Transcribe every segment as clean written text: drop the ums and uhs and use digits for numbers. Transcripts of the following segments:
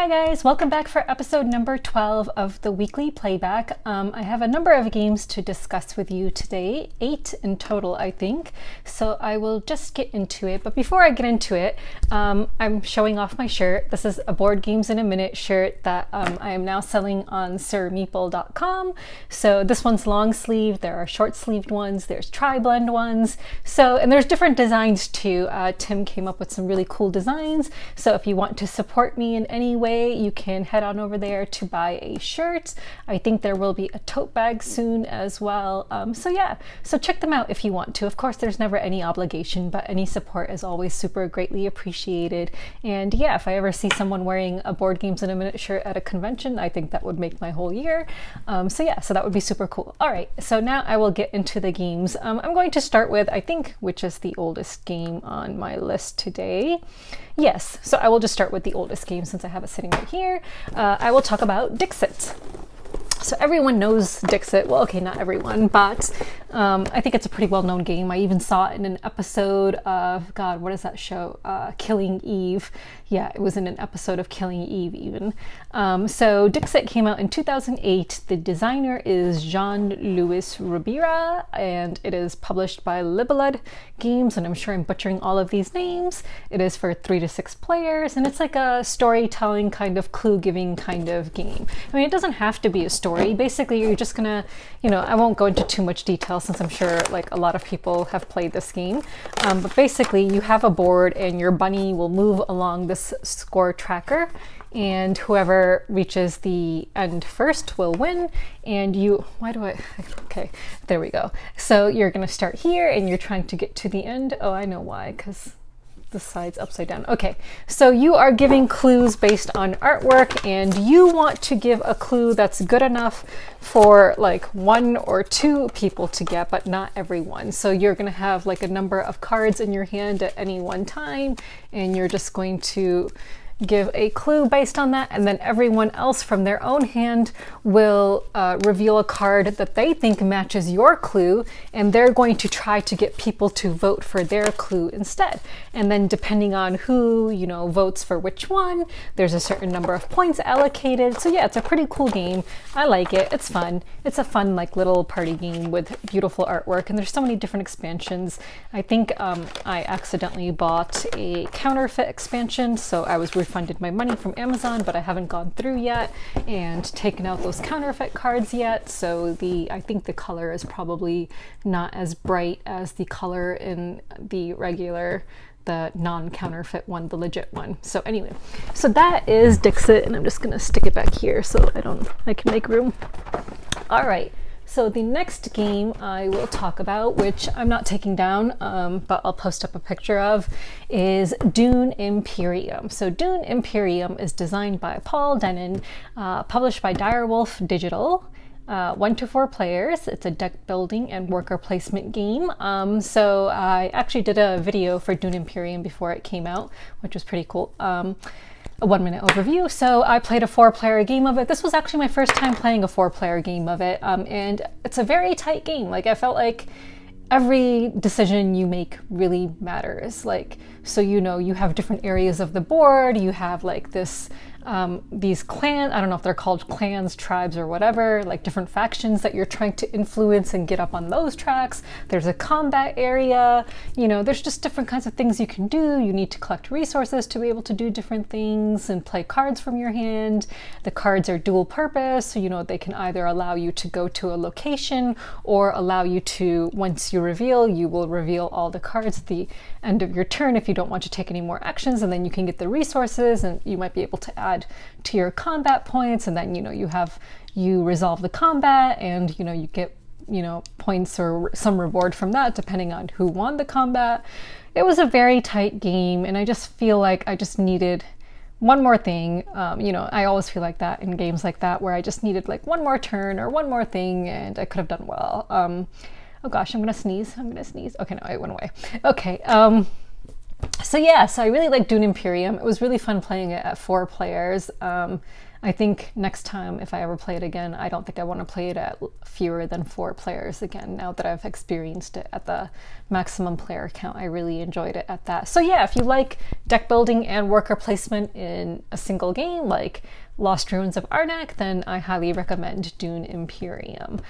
Hi guys, welcome back for episode number 12 of the weekly playback. I have a number of games to discuss with you today, 8 in total I think, so I will just get into it. But before I get into it, I'm showing off my shirt. This is a Board Games in a Minute shirt that I am now selling on sirmeeple.com. So this one's long sleeved, there are short sleeved ones, there's tri-blend ones, and there's different designs too. Tim came up with some really cool designs, so if you want to support me in any way, you can head on over there to buy a shirt. I think there will be a tote bag soon as well. So check them out if you want to. Of course, there's never any obligation, but any support is always super greatly appreciated. And yeah, if I ever see someone wearing a Board Games in a Minute shirt at a convention, I think that would make my whole year. So that would be super cool. All right, so now I will get into the games. I'm going to start with, I think, which is the oldest game on my list today. Yes, so I will just start with the oldest game since I have it sitting right here. I will talk about Dixit. So everyone knows Dixit. Well, okay, not everyone, but I think it's a pretty well-known game. I even saw it in an episode of, God, what is that show? Killing Eve. Yeah, it was in an episode of Killing Eve even. So Dixit came out in 2008. The designer is Jean-Louis Ribera, and it is published by Libelud Games, and I'm sure I'm butchering all of these names. It is for 3 to 6 players, and it's like a storytelling kind of clue-giving kind of game. I mean, it doesn't have to be a story. Basically, you're just gonna, I won't go into too much detail since I'm sure like a lot of people have played this game. But basically, you have a board and your bunny will move along this score tracker, and whoever reaches the end first will win. And okay, there we go. So you're gonna start here and you're trying to get to the end. Oh, I know why, because the side's upside down. Okay, so you are giving clues based on artwork, and you want to give a clue that's good enough for like 1 or 2 people to get, but not everyone. So you're gonna have like a number of cards in your hand at any one time, and you're just going to give a clue based on that, and then everyone else from their own hand will reveal a card that they think matches your clue, and they're going to try to get people to vote for their clue instead. And then depending on who, votes for which one, there's a certain number of points allocated. So yeah, it's a pretty cool game. I like it. It's fun. It's a fun like little party game with beautiful artwork, and there's so many different expansions. I think I accidentally bought a counterfeit expansion, so I was refunded my money from Amazon, but I haven't gone through yet and taken out those counterfeit cards yet. So I think the color is probably not as bright as the color in the non-counterfeit one, the legit one. So anyway, so that is Dixit, and I'm just gonna stick it back here so I can make room. All right. So the next game I will talk about, which I'm not taking down, but I'll post up a picture of, is Dune Imperium. So Dune Imperium is designed by Paul Dennen, published by Direwolf Digital. 1 to 4 players. It's a deck building and worker placement game. So I actually did a video for Dune Imperium before it came out, which was pretty cool. A 1-minute overview. So I played a 4-player game of it. This was actually my first time playing a 4-player game of it. And it's a very tight game. Like, I felt like every decision you make really matters. Like, so you have different areas of the board. You have like these clans, I don't know if they're called clans, tribes, or whatever, like different factions that you're trying to influence and get up on those tracks. There's a combat area, there's just different kinds of things you can do. You need to collect resources to be able to do different things and play cards from your hand. The cards are dual purpose, so they can either allow you to go to a location or allow you to, once you will reveal all the cards at the end of your turn if you don't want to take any more actions, and then you can get the resources, and you might be able to add to your combat points, and then you resolve the combat, and you get points or some reward from that depending on who won the combat. It was a very tight game, and I just feel like I just needed one more thing. I always feel like that in games like that, where I just needed like one more turn or one more thing, and I could have done well. Oh gosh, I'm gonna sneeze. Okay, no, it went away. Okay. So I really like Dune Imperium. It was really fun playing it at 4 players. I think next time, if I ever play it again, I don't think I want to play it at fewer than 4 players again, now that I've experienced it at the maximum player count. I really enjoyed it at that. So yeah, if you like deck building and worker placement in a single game, like Lost Ruins of Arnak, then I highly recommend Dune Imperium.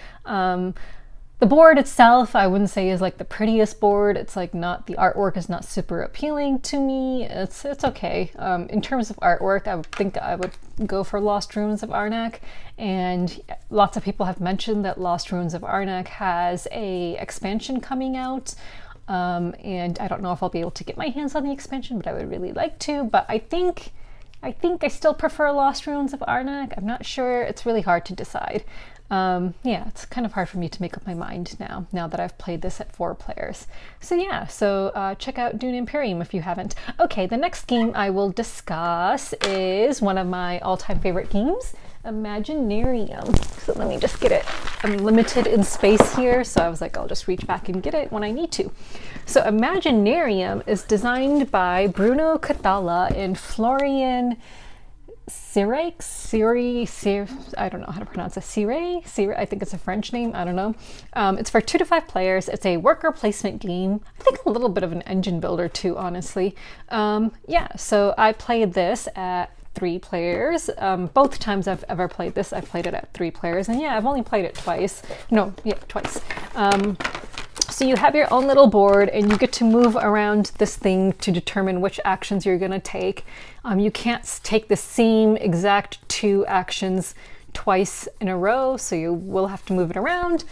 The board itself, I wouldn't say is like the prettiest board. It's like not, the artwork is not super appealing to me. It's okay. In terms of artwork, I would think I would go for Lost Ruins of Arnak. And lots of people have mentioned that Lost Ruins of Arnak has a expansion coming out. And I don't know if I'll be able to get my hands on the expansion, but I would really like to. But I think I still prefer Lost Ruins of Arnak. I'm not sure. It's really hard to decide. Yeah, it's kind of hard for me to make up my mind now that I've played this at 4 players. So yeah, check out Dune Imperium if you haven't. Okay, the next game I will discuss is one of my all-time favorite games, Imaginarium. So let me just get it. I'm limited in space here, so I was like, I'll just reach back and get it when I need to. So Imaginarium is designed by Bruno Cathala and Florian Sire, I don't know how to pronounce it. Sire, I think it's a French name. I don't know. It's for 2 to 5 players. It's a worker placement game. I think a little bit of an engine builder too, honestly. Yeah, so I played this at 3 players. Both times I've ever played this, I've played it at 3 players. And yeah, I've only played it twice. No, yeah, twice. So you have your own little board and you get to move around this thing to determine which actions you're going to take. You can't take the same exact 2 actions twice in a row, so you will have to move it around.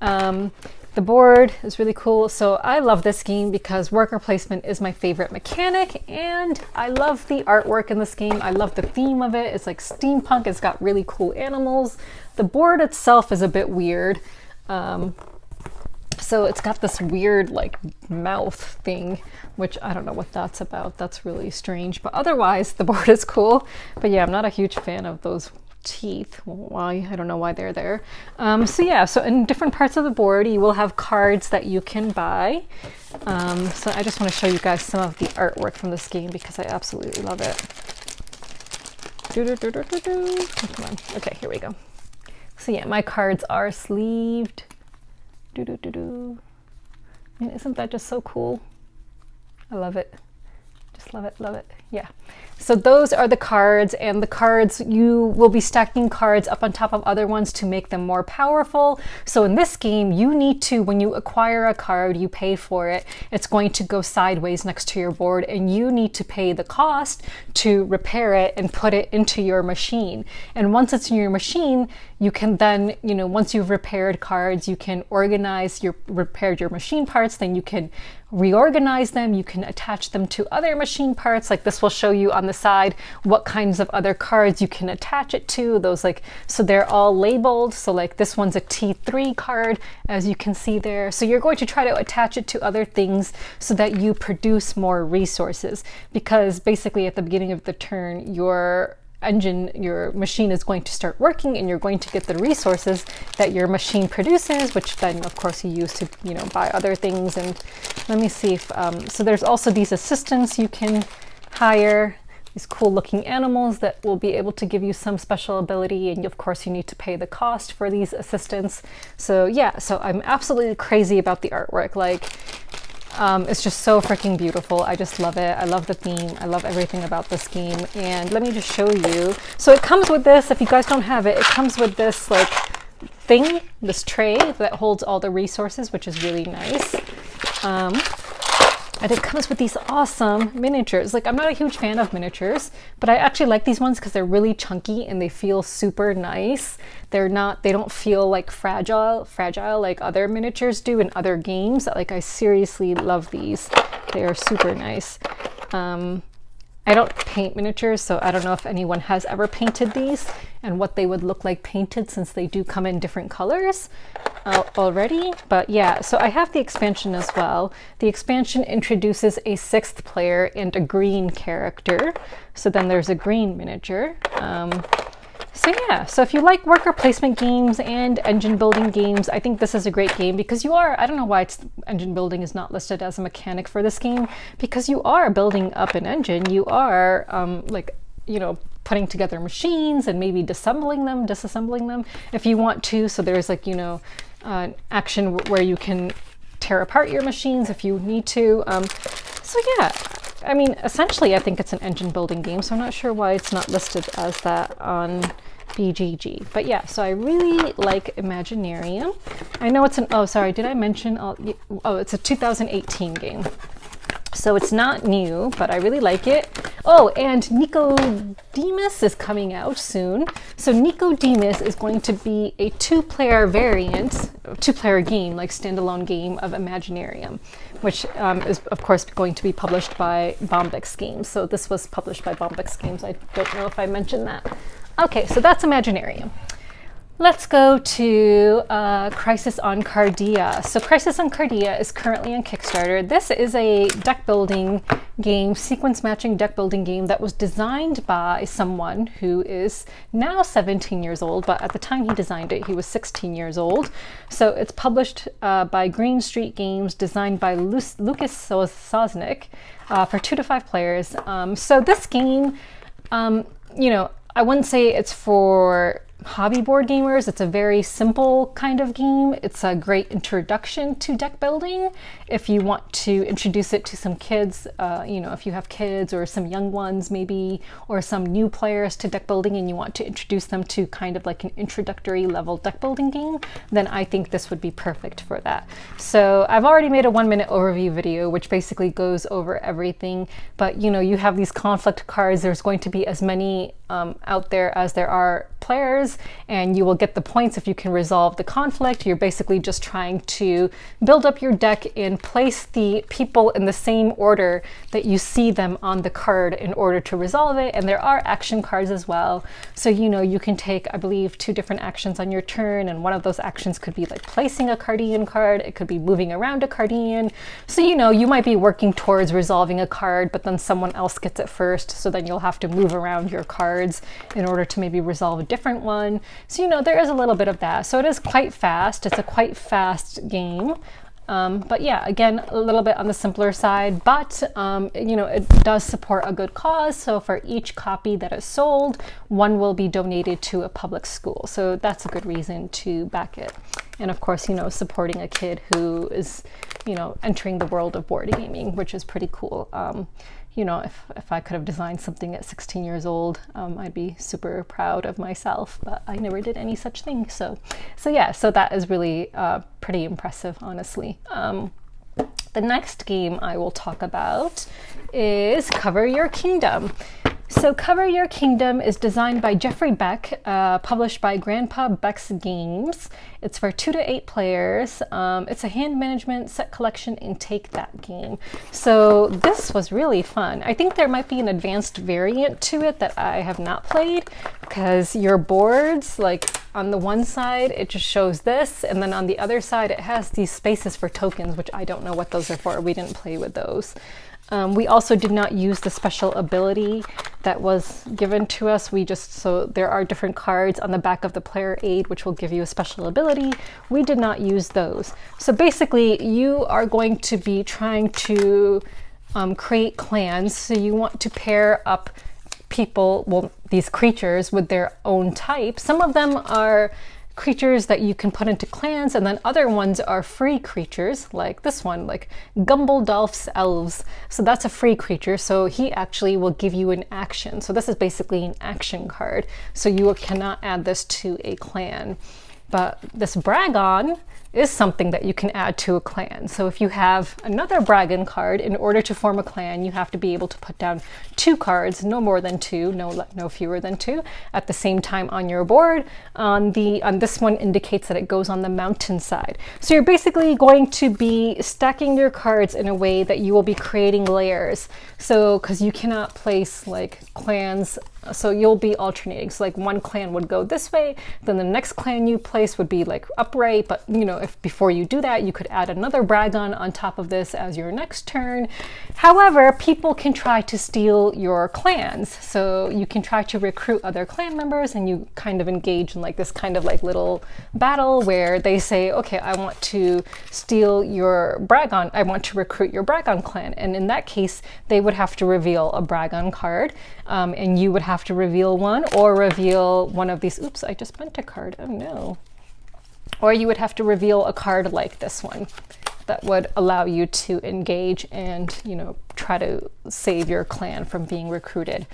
The board is really cool. So I love this game because worker placement is my favorite mechanic, and I love the artwork in this game. I love the theme of it. It's like steampunk. It's got really cool animals. The board itself is a bit weird. So it's got this weird like mouth thing, which I don't know what that's about. That's really strange. But otherwise, the board is cool. But yeah, I'm not a huge fan of those teeth. Why? I don't know why they're there. So yeah, so in different parts of the board, you will have cards that you can buy. So I just want to show you guys some of the artwork from this game because I absolutely love it. Come on. Okay, here we go. So yeah, my cards are sleeved. I mean, isn't that just so cool? I love it. Just love it, love it. Yeah. So those are the cards, and the cards, you will be stacking cards up on top of other ones to make them more powerful. So in this game, you need to, when you acquire a card, you pay for it. It's going to go sideways next to your board, and you need to pay the cost to repair it and put it into your machine. And once it's in your machine, you can then, you know, once you've repaired cards, you can organize repaired your machine parts, then you can reorganize them, you can attach them to other machine parts. Like this will show you on the side what kinds of other cards you can attach it to. Those like, so they're all labeled. So like this one's a T3 card, as you can see there. So you're going to try to attach it to other things so that you produce more resources, because basically at the beginning of the turn, your machine is going to start working, and you're going to get the resources that your machine produces, which then of course you use to, you know, buy other things. And let me see if, so there's also these assistants you can hire, these cool looking animals that will be able to give you some special ability, and of course you need to pay the cost for these assistants. So yeah, so I'm absolutely crazy about the artwork. Like, it's just so freaking beautiful. I just love it. I love the theme. I love everything about this game. And let me just show you. So it comes with this, if you guys don't have it, it comes with this like thing, this tray that holds all the resources, which is really nice. And it comes with these awesome miniatures. Like, I'm not a huge fan of miniatures, but I actually like these ones because they're really chunky and they feel super nice. They don't feel like fragile like other miniatures do in other games. Like, I seriously love these. They are super nice. I don't paint miniatures, so I don't know if anyone has ever painted these and what they would look like painted, since they do come in different colors already. But yeah, so I have the expansion as well. The expansion introduces a 6th player and a green character. So then there's a green miniature. So yeah, so if you like worker placement games and engine building games, I think this is a great game, because you are, I don't know why engine building is not listed as a mechanic for this game, because you are building up an engine. You are like, you know, putting together machines and maybe disassembling them if you want to. So there's like, you know, action where you can tear apart your machines if you need to. So yeah, I mean, essentially I think it's an engine building game, so I'm not sure why it's not listed as that on BGG. But yeah, so I really like Imaginarium. I know it's an, oh sorry, did I mention, oh, it's a 2018 game. So it's not new, but I really like it. Oh, and Nicodemus is coming out soon. So Nicodemus is going to be a two-player variant, two-player game, like standalone game of Imaginarium, which is of course going to be published by Bombyx Games. So this was published by Bombyx Games. I don't know if I mentioned that. Okay, so that's Imaginarium. Let's go to Crisis on Cardea. So Crisis on Cardea is currently on Kickstarter. This is a deck building game, sequence matching deck building game that was designed by someone who is now 17 years old, but at the time he designed it, he was 16 years old. So it's published by Green Street Games, designed by Lucas Sosnick for 2 to 5 players. So this game, you know, I wouldn't say it's for hobby board gamers. It's a very simple kind of game. It's a great introduction to deck building if you want to introduce it to some kids, you know, if you have kids or some young ones maybe, or some new players to deck building and you want to introduce them to kind of like an introductory level deck building game, then I think this would be perfect for that. So I've already made a 1-minute overview video which basically goes over everything, but you know, you have these conflict cards. There's going to be as many out there as there are players, and you will get the points if you can resolve the conflict. You're basically just trying to build up your deck and place the people in the same order that you see them on the card in order to resolve it. And there are action cards as well. So, you know, you can take, I believe, 2 different actions on your turn, and one of those actions could be like placing a Cardean card. It could be moving around a Cardean. So, you know, you might be working towards resolving a card, but then someone else gets it first. So then you'll have to move around your cards in order to maybe resolve a different one. So, you know, there is a little bit of that. So it is quite fast. It's a quite fast game. But yeah, again, a little bit on the simpler side, but you know, it does support a good cause. So for each copy that is sold, 1 will be donated to a public school. So that's a good reason to back it. And of course, you know, supporting a kid who is, you know, entering the world of board gaming, which is pretty cool. You know, if I could have designed something at 16 years old, I'd be super proud of myself, but I never did any such thing. So yeah, so that is really pretty impressive, honestly. The next game I will talk about is Cover Your Kingdom. So Cover Your Kingdom is designed by Jeffrey Beck, published by Grandpa Beck's Games. It's for 2 to 8 players. It's a hand management set collection and take that game. So this was really fun. I think there might be an advanced variant to it that I have not played, because your boards, like on the one side, it just shows this, and then on the other side, it has these spaces for tokens, which I don't know what those are for. We didn't play with those. We also did not use the special ability that was given to us. So there are different cards on the back of the player aid which will give you a special ability. We did not use those. So basically you are going to be trying to create clans. So you want to pair up people, well, these creatures with their own type. Some of them are creatures that you can put into clans, and then other ones are free creatures, like this one, like Gumbledolf's Elves. So that's a free creature, so he actually will give you an action. So this is basically an action card, so you cannot add this to a clan. But this Bragon is something that you can add to a clan. So if you have another Bragon card, in order to form a clan, you have to be able to put down 2 cards, no more than 2, no fewer than 2, at the same time on your board. On this one indicates that it goes on the mountain side. So you're basically going to be stacking your cards in a way that you will be creating layers. So, because you cannot place like clans, so you'll be alternating. So like one clan would go this way, then the next clan you place would be like upright, but you know, if before you do that, you could add another Bragon on top of this as your next turn. However, people can try to steal your clans. So you can try to recruit other clan members, and you kind of engage in like this kind of like little battle where they say, okay, I want to steal your Bragon, I want to recruit your Bragon clan. And in that case, they would have to reveal a Bragon card, and you would have have to reveal one or reveal one of these. Oops, I just bent a card. Oh no. Or you would have to reveal a card like this one that would allow you to engage and, you know, try to save your clan from being recruited.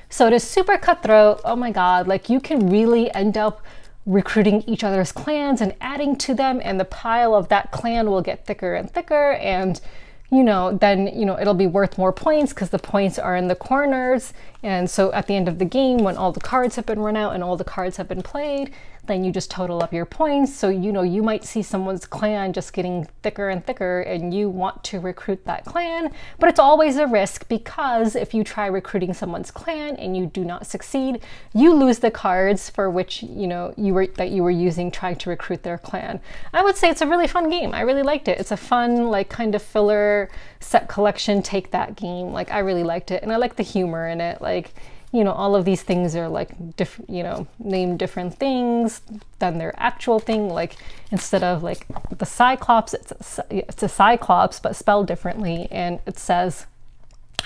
So it is super cutthroat. Oh my God, like you can really end up recruiting each other's clans and adding to them, and the pile of that clan will get thicker and thicker, and you know, then, you know, it'll be worth more points because the points are in the corners. And so at the end of the game, when all the cards have been run out and all the cards have been played, then you just total up your points. So, you know, you might see someone's clan just getting thicker and thicker and you want to recruit that clan, but it's always a risk because if you try recruiting someone's clan and you do not succeed, you lose the cards for which, you know, you were using trying to recruit their clan. I would say it's a really fun game. I really liked it. It's a fun, like, kind of filler set collection take that game. Like, I really liked it, and I like the humor in it. Like, you know, all of these things are like different, you know, named different things than their actual thing. Like, instead of like the Cyclops, it's a Cyclops, but spelled differently. And it says,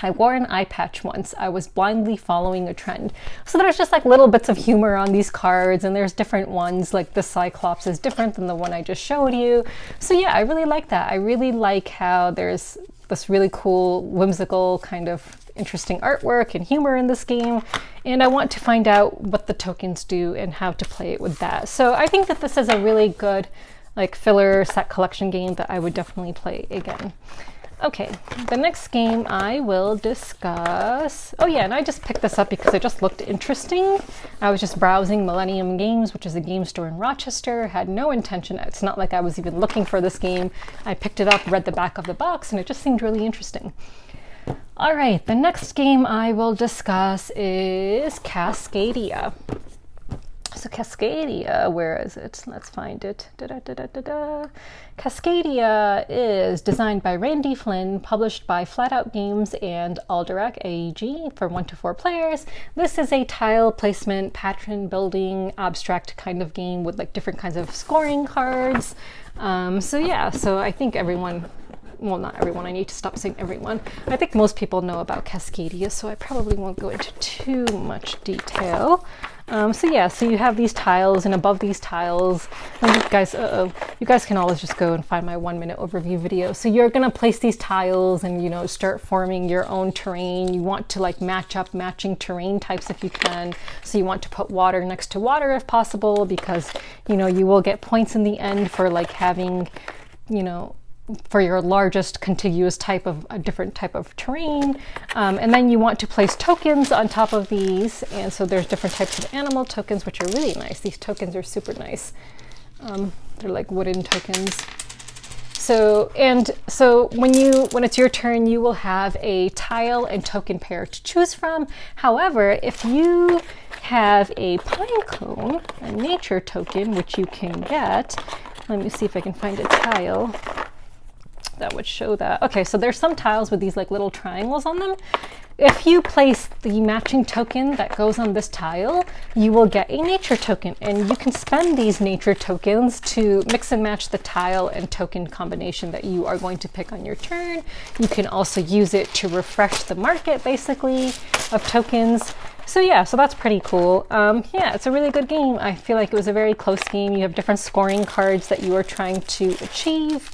I wore an eye patch once. I was blindly following a trend. So there's just like little bits of humor on these cards, and there's different ones. Like the Cyclops is different than the one I just showed you. So yeah, I really like that. I really like how there's this really cool, whimsical kind of interesting artwork and humor in this game, and I want to find out what the tokens do and how to play it with that. So I think that this is a really good like filler set collection game that I would definitely play again. Okay, the next game I will discuss. Oh yeah, and I just picked this up because it just looked interesting. I was just browsing Millennium Games, which is a game store in Rochester. Had no intention. It's not like I was even looking for this game. I picked it up, read the back of the box, and it just seemed really interesting. All right, the next game I will discuss is Cascadia. So Cascadia, where is it? Let's find it. Cascadia is designed by Randy Flynn, published by Flatout Games and Alderac AEG for 1 to 4 players. This is a tile placement, patron building, abstract kind of game with like different kinds of scoring cards. So yeah, so I think everyone, well, not everyone, I need to stop saying everyone. I think most people know about Cascadia, so I probably won't go into too much detail. So yeah, so you have these tiles, and above these tiles, and you guys can always just go and find my 1-minute overview video. So you're gonna place these tiles and, you know, start forming your own terrain. You want to like match up matching terrain types if you can. So you want to put water next to water if possible, because, you know, you will get points in the end for like having, you know, for your largest contiguous type of a different type of terrain. And then you want to place tokens on top of these. And so there's different types of animal tokens, which are really nice. These tokens are super nice. They're like wooden tokens. So when it's your turn, you will have a tile and token pair to choose from. However, if you have a pine cone, a nature token, which you can get, let me see if I can find a tile that would show that. Okay, so there's some tiles with these like little triangles on them. If you place the matching token that goes on this tile, you will get a nature token, and you can spend these nature tokens to mix and match the tile and token combination that you are going to pick on your turn. You can also use it to refresh the market, basically, of tokens. So yeah, so that's pretty cool. Yeah, it's a really good game. I feel like it was a very close game. You have different scoring cards that you are trying to achieve.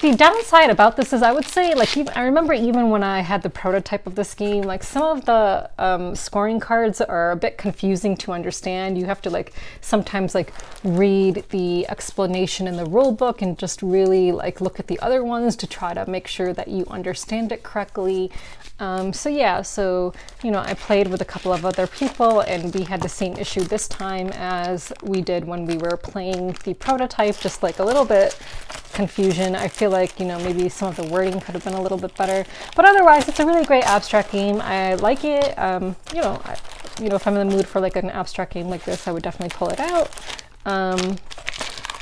The downside about this is, I would say, like, I remember even when I had the prototype of this game, like some of the scoring cards are a bit confusing to understand. You have to like sometimes like read the explanation in the rule book and just really like look at the other ones to try to make sure that you understand it correctly. So yeah, so, you know, I played with a couple of other people, and we had the same issue this time as we did when we were playing the prototype, just like a little bit confusion. I feel like, you know, maybe some of the wording could have been a little bit better, but otherwise it's a really great abstract game. I like it. You know, if I'm in the mood for like an abstract game like this, I would definitely pull it out.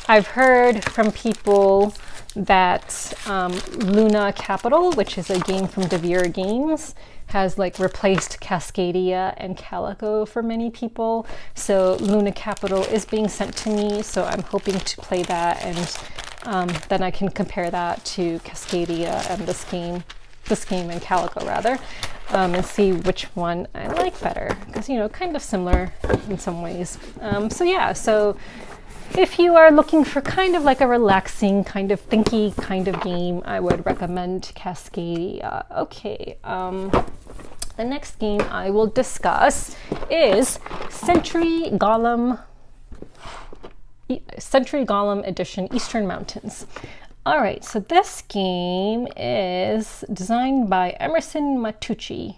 I've heard from people that Luna Capital, which is a game from DeVere Games, has like replaced Cascadia and Calico for many people. So Luna Capital is being sent to me, so I'm hoping to play that, and then I can compare that to Cascadia and this game and Calico rather. and see which one I like better, because, you know, kind of similar in some ways. So yeah, so if you are looking for kind of like a relaxing, kind of thinky kind of game, I would recommend Cascadia. Okay, the next game I will discuss is Century Golem Edition Eastern Mountains. All right, so this game is designed by Emerson Matucci.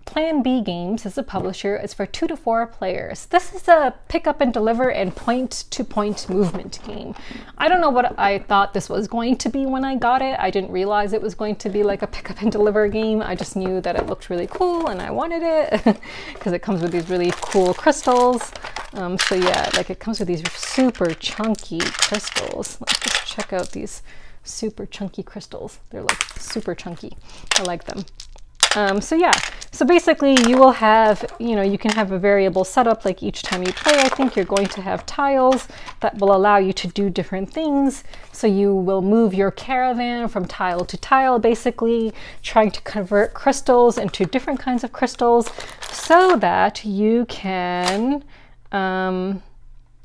Plan B Games is the publisher. It's for 2 to 4 players. This is a pick up and deliver and point-to-point movement game. I don't know what I thought this was going to be when I got it. I didn't realize it was going to be like a pick up and deliver game. I just knew that it looked really cool and I wanted it because it comes with these really cool crystals. So yeah, like it comes with these super chunky crystals. Let's just check out these super chunky crystals. They're like super chunky. I like them. So yeah, so basically you will have, you know, you can have a variable setup. Like each time you play, I think you're going to have tiles that will allow you to do different things. So you will move your caravan from tile to tile, basically trying to convert crystals into different kinds of crystals so that you can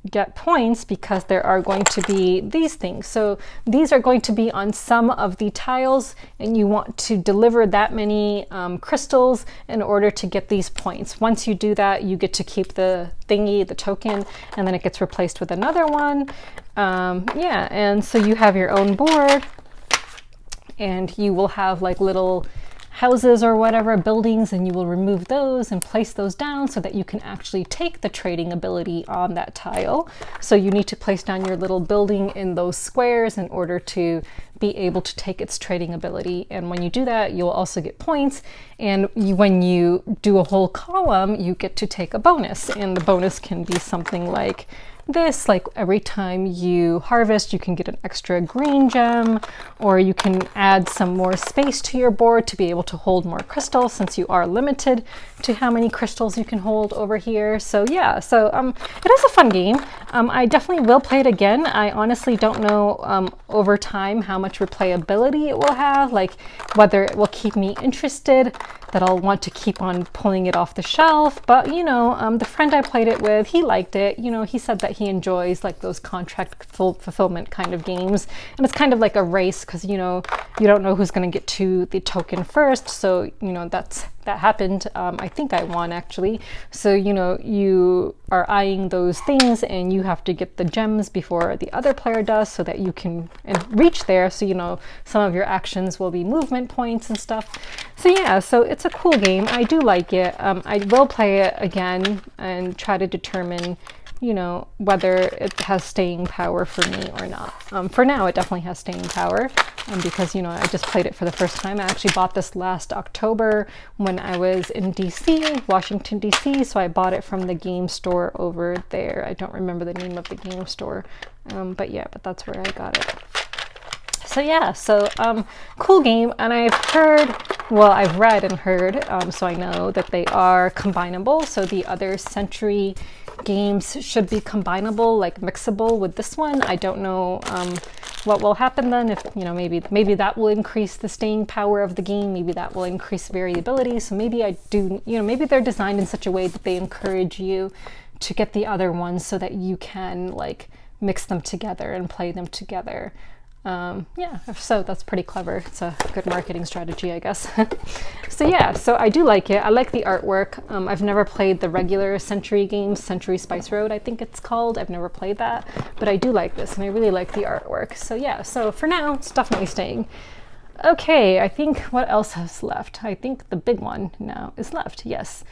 get points, because there are going to be these things. So these are going to be on some of the tiles, and you want to deliver that many crystals in order to get these points. Once you do that, you get to keep the thingy, the token, and then it gets replaced with another one. Yeah, and so you have your own board, and you will have like little houses or whatever, buildings, and you will remove those and place those down so that you can actually take the trading ability on that tile. So you need to place down your little building in those squares in order to be able to take its trading ability. And when you do that, you'll also get points. And when you do a whole column, you get to take a bonus. And the bonus can be something like this, like every time you harvest, you can get an extra green gem, or you can add some more space to your board to be able to hold more crystals, since you are limited to how many crystals you can hold over here. So yeah, so it is a fun game. I definitely will play it again. I honestly don't know over time how much replayability it will have, like whether it will keep me interested, that I'll want to keep on pulling it off the shelf. But you know, the friend I played it with, he liked it. You know, he said that he enjoys like those contract fulfillment kind of games, and it's kind of like a race, because you know, you don't know who's going to get to the token first. So you know, that happened. I think I won actually. So you know, you are eyeing those things and you have to get the gems before the other player does, so that you can reach there. So you know, some of your actions will be movement points and stuff. So yeah, so it's a cool game. I do like it. I will play it again and try to determine, you know, whether it has staying power for me or not. For now, it definitely has staying power, because, you know, I just played it for the first time. I actually bought this last October when I was in DC, Washington, DC, so I bought it from the game store over there. I don't remember the name of the game store, but yeah, but that's where I got it. So yeah, so cool game, and I've read and heard, so I know that they are combinable. So the other Century games should be combinable, like mixable with this one. I don't know what will happen then, if, you know, maybe that will increase the staying power of the game, maybe that will increase variability. So maybe I do, you know, maybe they're designed in such a way that they encourage you to get the other ones so that you can like mix them together and play them together. Yeah, so that's pretty clever. It's a good marketing strategy, I guess. So yeah, so I do like it. I like the artwork. I've never played the regular Century games, Century Spice Road, I think it's called. I've never played that, but I do like this, and I really like the artwork. So yeah, so for now, it's definitely staying. Okay, I think what else is left? I think the big one now is left, yes.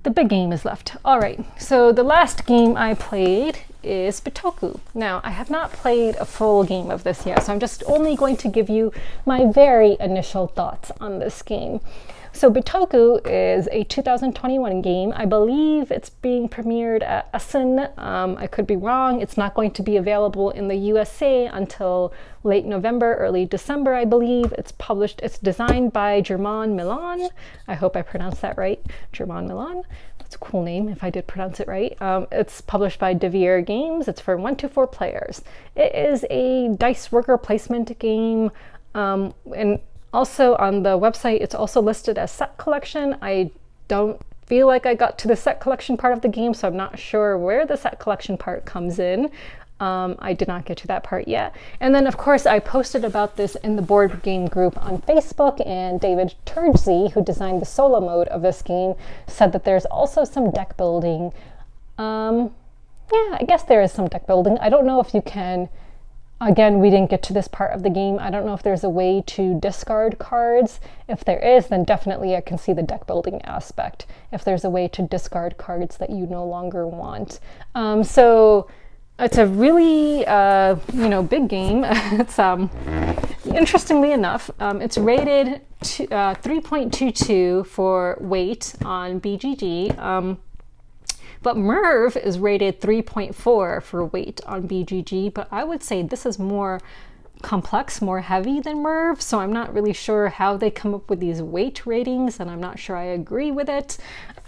The big game is left. All right, so the last game I played is Bitoku. Now, I have not played a full game of this yet, so I'm just only going to give you my very initial thoughts on this game. So Bitoku is a 2021 game. I believe it's being premiered at Essen. I could be wrong. It's not going to be available in the USA until late November, early December, I believe. It's designed by Germain Milan. I hope I pronounced that right. Germain Milan. That's a cool name if I did pronounce it right. It's published by Devere Games. It's for 1 to 4 players. It is a dice worker placement game, and Also on the website, it's also listed as set collection. I don't feel like I got to the set collection part of the game, so I'm not sure where the set collection part comes in. I did not get to that part yet. And then of course I posted about this in the board game group on Facebook, and David Turgsey, who designed the solo mode of this game, said that there's also some deck building. Yeah, I guess there is some deck building. I don't know if you can, again, we didn't get to this part of the game. I don't know if there's a way to discard cards. If there is, then definitely I can see the deck building aspect. If there's a way to discard cards that you no longer want. So it's a really, big game. It's, interestingly enough, it's rated 3.22 for weight on BGG. But Merv is rated 3.4 for weight on BGG, but I would say this is more complex, more heavy than Merv, so I'm not really sure how they come up with these weight ratings, and I'm not sure I agree with it.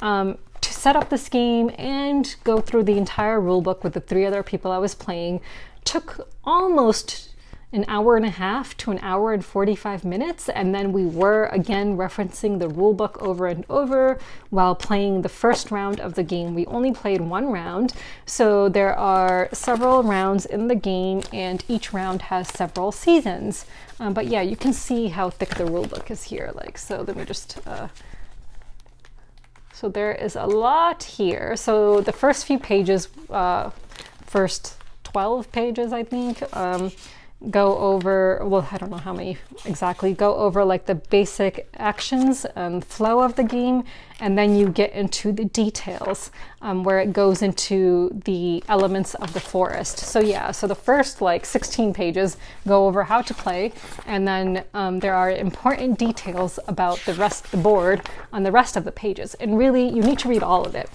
To set up this game and go through the entire rulebook with the 3 other people I was playing took almost an hour and a half to an hour and 45 minutes, and then we were again referencing the rulebook over and over while playing the first round of the game. We only played 1 round, so there are several rounds in the game, and each round has several seasons. But yeah, you can see how thick the rulebook is here. Like, so let me just so there is a lot here. So the first few pages, first 12 pages, I think, go over, well, I don't know how many exactly, go over like the basic actions and flow of the game, and then you get into the details where it goes into the elements of the forest. So yeah, so the first like 16 pages go over how to play, and then there are important details about the rest of the board on the rest of the pages. And really, you need to read all of it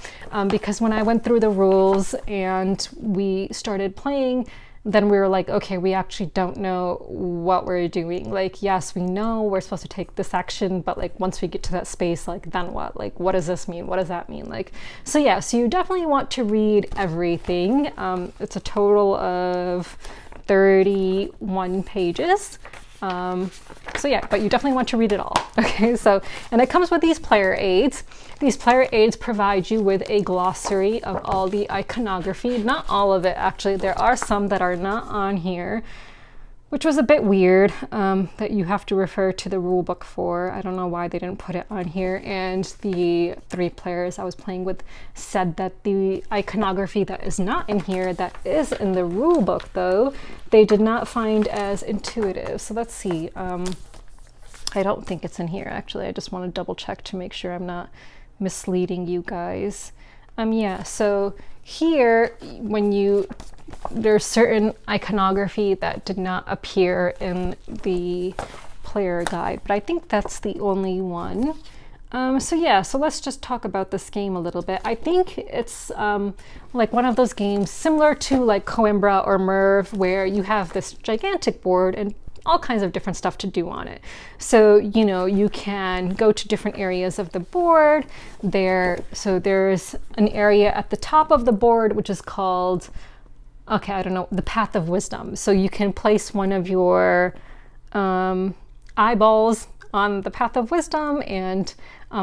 because when I went through the rules and we started playing, then we were like, okay, we actually don't know what we're doing. Like, yes, we know we're supposed to take this action, but like once we get to that space, like then what? Like, what does this mean? What does that mean? Like, so yeah, so you definitely want to read everything. It's a total of 31 pages. So yeah, but you definitely want to read it all. Okay, so, and it comes with these player aids. These player aids provide you with a glossary of all the iconography. Not all of it, actually. There are some that are not on here, which was a bit weird that you have to refer to the rule book for. I don't know why they didn't put it on here. And the 3 players I was playing with said that the iconography that is not in here, that is in the rule book though, they did not find as intuitive. So let's see. I don't think it's in here, actually. I just want to double check to make sure I'm not misleading you guys. Yeah, so here, there's certain iconography that did not appear in the player guide, but I think that's the only one. So yeah, so let's just talk about this game a little bit. I think it's like one of those games similar to like Coimbra or Merv, where you have this gigantic board and all kinds of different stuff to do on it. So, you know, you can go to different areas of the board. So there's an area at the top of the board, which is called, okay, I don't know, the Path of Wisdom. So you can place one of your eyeballs on the Path of Wisdom, and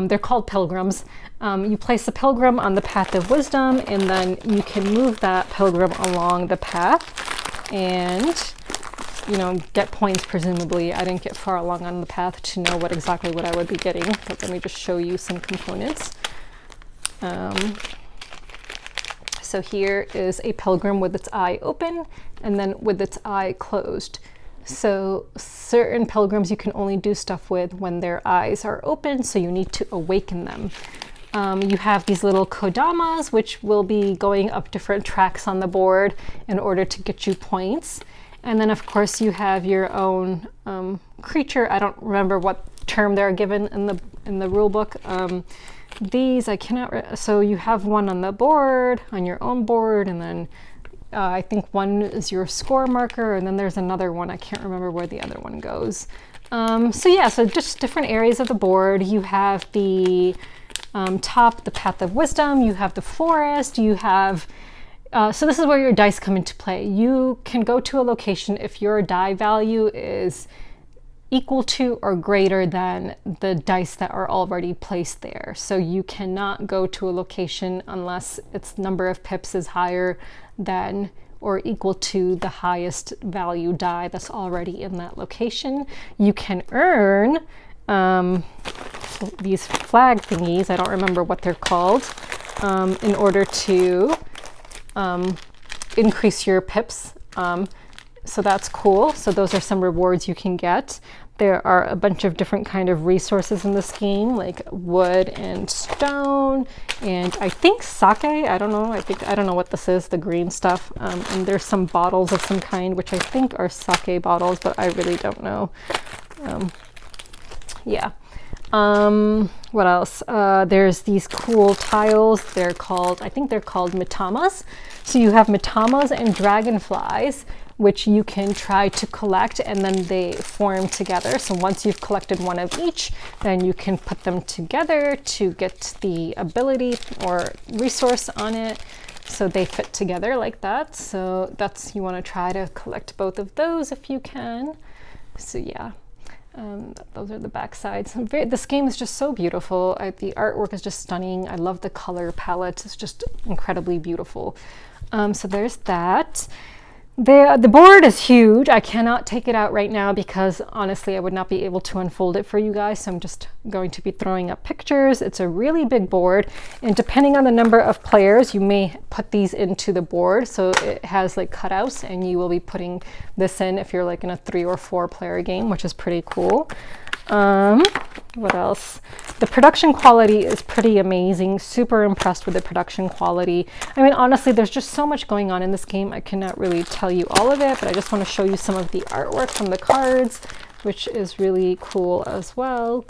they're called pilgrims. You place a pilgrim on the Path of Wisdom, and then you can move that pilgrim along the path and, you know, get points, presumably. I didn't get far along on the path to know exactly what I would be getting, but let me just show you some components. So here is a pilgrim with its eye open and then with its eye closed. So certain pilgrims you can only do stuff with when their eyes are open, so you need to awaken them. You have these little kodamas, which will be going up different tracks on the board in order to get you points. And then of course you have your own creature. I don't remember what term they're given in the rule book. These I cannot, so you have one on the board, on your own board, and then I think one is your score marker, and then there's another one. I can't remember where the other one goes. So yeah, so just different areas of the board. You have the top, the Path of Wisdom, you have the forest, you have, so this is where your dice come into play. You can go to a location if your die value is equal to or greater than the dice that are already placed there. So you cannot go to a location unless its number of pips is higher than or equal to the highest value die that's already in that location. You can earn these flag thingies, I don't remember what they're called, in order to increase your pips. So that's cool. So those are some rewards you can get. There are a bunch of different kind of resources in this game, like wood and stone, and I think sake. I don't know what this is, the green stuff. And there's some bottles of some kind, which I think are sake bottles, but I really don't know. Yeah. What else? There's these cool tiles. I think they're called mitamas. So you have mitamas and dragonflies, which you can try to collect, and then they form together. So once you've collected one of each, then you can put them together to get the ability or resource on it. So they fit together like that. So you want to try to collect both of those if you can. So yeah. Those are the back sides. This game is just so beautiful. The artwork is just stunning. I love the color palette. It's just incredibly beautiful. So there's that. The board is huge. I cannot take it out right now because honestly I would not be able to unfold it for you guys, so I'm just going to be throwing up pictures. It's a really big board, and depending on the number of players you may put these into the board, so it has like cutouts, and you will be putting this in if you're like in a 3 or 4 player game, which is pretty cool. What else? The production quality is pretty amazing. Super impressed with the production quality. I mean, honestly, there's just so much going on in this game. I cannot really tell you all of it, but I just want to show you some of the artwork from the cards, which is really cool as well.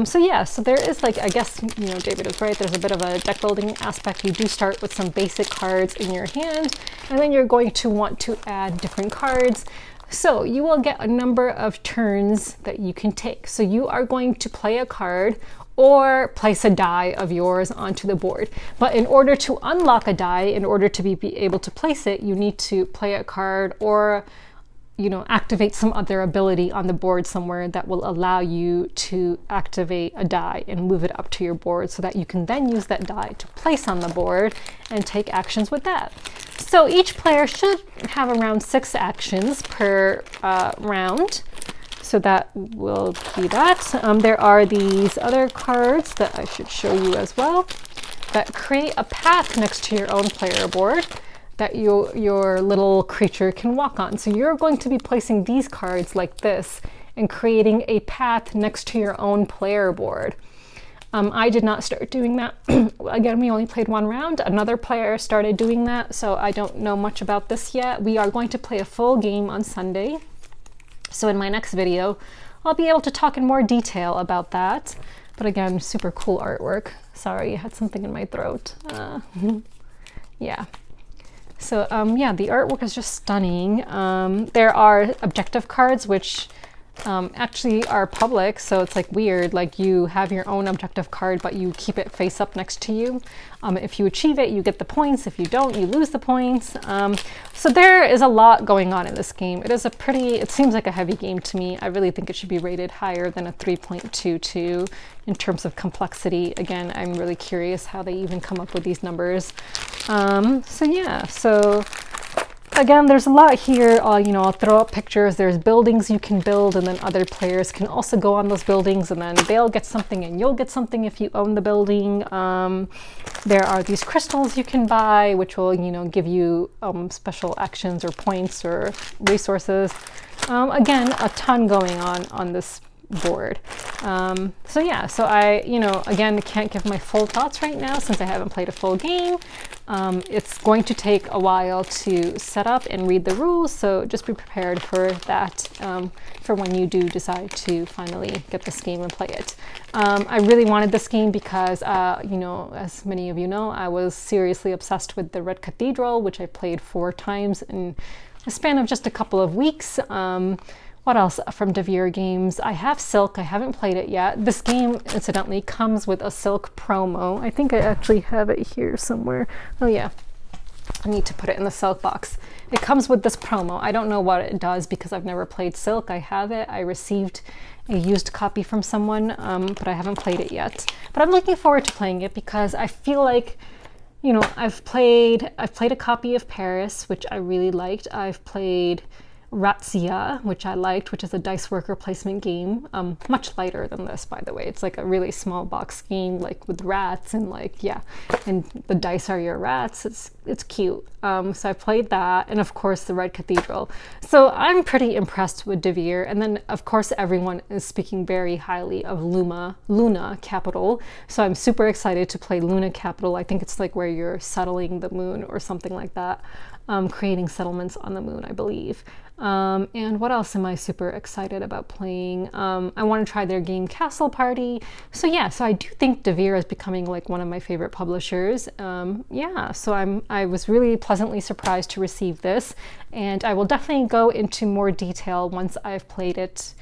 So yeah, so there is like, I guess, you know, David is right. There's a bit of a deck building aspect. You do start with some basic cards in your hand, and then you're going to want to add different cards. So you will get a number of turns that you can take. So you are going to play a card or place a die of yours onto the board. But in order to unlock a die, in order to be able to place it, you need to play a card or, you know, activate some other ability on the board somewhere that will allow you to activate a die and move it up to your board so that you can then use that die to place on the board and take actions with that. So each player should have around 6 actions per round. So that will be that. There are these other cards that I should show you as well that create a path next to your own player board that your little creature can walk on. So you're going to be placing these cards like this and creating a path next to your own player board. I did not start doing that. Again, we only played 1 round. Another player started doing that, so I don't know much about this yet. We are going to play a full game on Sunday. So in my next video, I'll be able to talk in more detail about that. But again, super cool artwork. Sorry, I had something in my throat. Yeah. So yeah, the artwork is just stunning. There are objective cards, which actually are public, so it's like weird, like you have your own objective card but you keep it face up next to you. If you achieve it, you get the points. If you don't, you lose the points. So there is a lot going on in this game. It seems like a heavy game to me. I really think it should be rated higher than a 3.22 in terms of complexity. Again, I'm really curious how they even come up with these numbers. So yeah, so again, there's a lot here. You know, I'll throw up pictures. There's buildings you can build, and then other players can also go on those buildings, and then they'll get something and you'll get something if you own the building. There are these crystals you can buy, which will, you know, give you special actions or points or resources. Again, a ton going on this board. So yeah, so I, you know, again, can't give my full thoughts right now since I haven't played a full game. It's going to take a while to set up and read the rules, so just be prepared for that for when you do decide to finally get this game and play it. I really wanted this game because, you know, as many of you know, I was seriously obsessed with the Red Cathedral, which I played 4 times in a span of just a couple of weeks. What else from Devere Games? I have Silk. I haven't played it yet. This game, incidentally, comes with a Silk promo. I think I actually have it here somewhere. Oh yeah, I need to put it in the Silk box. it comes with this promo. I don't know what it does because I've never played Silk. I have it. I received a used copy from someone, but I haven't played it yet. But I'm looking forward to playing it because I feel like, you know, I've played a copy of Paris, which I really liked. I've played Razzia, which I liked, which is a dice worker placement game, much lighter than this, by the way. It's like a really small box game, like with rats and like, yeah, and the dice are your rats. It's cute. So I played that, and of course the Red Cathedral. So I'm pretty impressed with Devere, and then of course everyone is speaking very highly of Luna Capital. So I'm super excited to play Luna Capital. I think it's like where you're settling the moon or something like that. Creating settlements on the moon, I believe. And what else am I super excited about playing? I want to try their game Castle Party. So yeah, so I do think Devere is becoming like one of my favorite publishers. Yeah, so I was really pleasantly surprised to receive this, and I will definitely go into more detail once I've played it.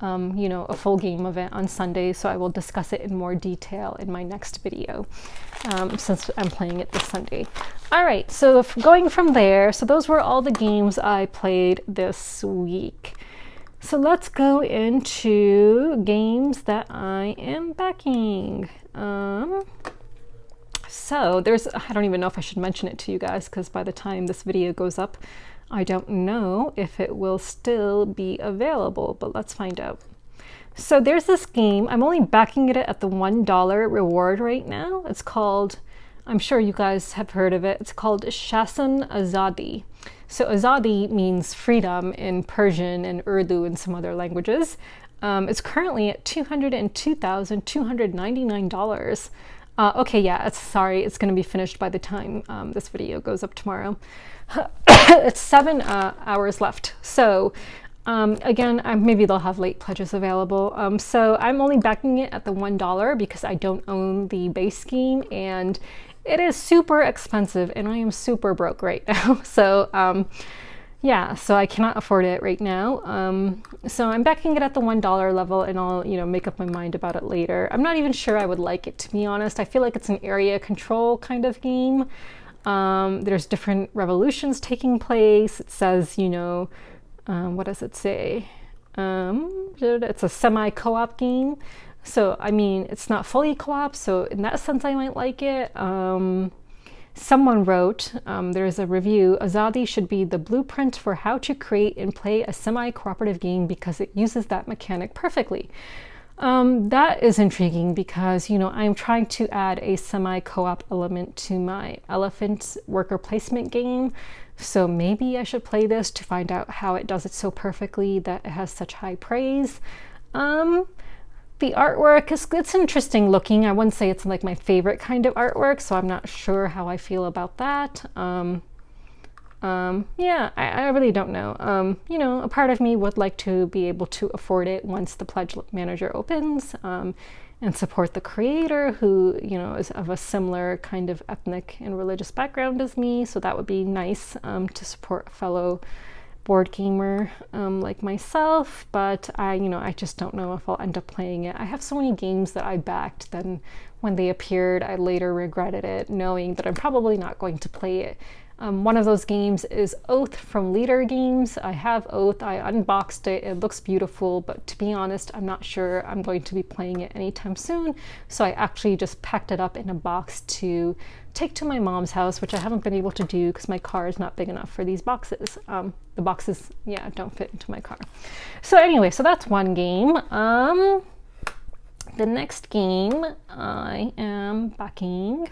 You know, a full game of it on Sunday, so I will discuss it in more detail in my next video, since I'm playing it this Sunday. All right, so going from there, so those were all the games I played this week. So let's go into games that I am backing. So I don't even know if I should mention it to you guys, because by the time this video goes up, I don't know if it will still be available, but let's find out. So there's this game. I'm only backing it at the $1 reward right now. It's called, I'm sure you guys have heard of it. It's called Shasn Azadi. So Azadi means freedom in Persian and Urdu and some other languages. It's currently at $202,299. Okay, yeah, sorry, it's going to be finished by the time this video goes up tomorrow. It's 7 hours left. So again, maybe they'll have late pledges available. So I'm only backing it at the $1 because I don't own the base game, and it is super expensive, and I am super broke right now. So yeah, so I cannot afford it right now. So I'm backing it at the $1 level, and I'll, you know, make up my mind about it later. I'm not even sure I would like it, to be honest. I feel like it's an area control kind of game. There's different revolutions taking place. It says, you know, what does it say? It's a semi-co-op game. So, I mean, it's not fully co-op, so in that sense I might like it. Someone wrote, there's a review, Azadi should be the blueprint for how to create and play a semi-cooperative game because it uses that mechanic perfectly. That is intriguing because, you know, I'm trying to add a semi-co-op element to my elephant worker placement game. So maybe I should play this to find out how it does it so perfectly that it has such high praise. The artwork it's interesting looking. I wouldn't say it's like my favorite kind of artwork, so I'm not sure how I feel about that. Yeah, I really don't know. You know, a part of me would like to be able to afford it once the pledge manager opens, and support the creator who, you know, is of a similar kind of ethnic and religious background as me. So that would be nice to support a fellow board gamer like myself, but I just don't know if I'll end up playing it. I have so many games that I backed, then when they appeared, I later regretted it, knowing that I'm probably not going to play it. One of those games is Oath from Leader Games. I have Oath, I unboxed it, it looks beautiful, but to be honest, I'm not sure I'm going to be playing it anytime soon. So I actually just packed it up in a box to take to my mom's house, which I haven't been able to do because my car is not big enough for these boxes. The boxes, yeah, don't fit into my car. So anyway, so that's one game. The next game I am backing,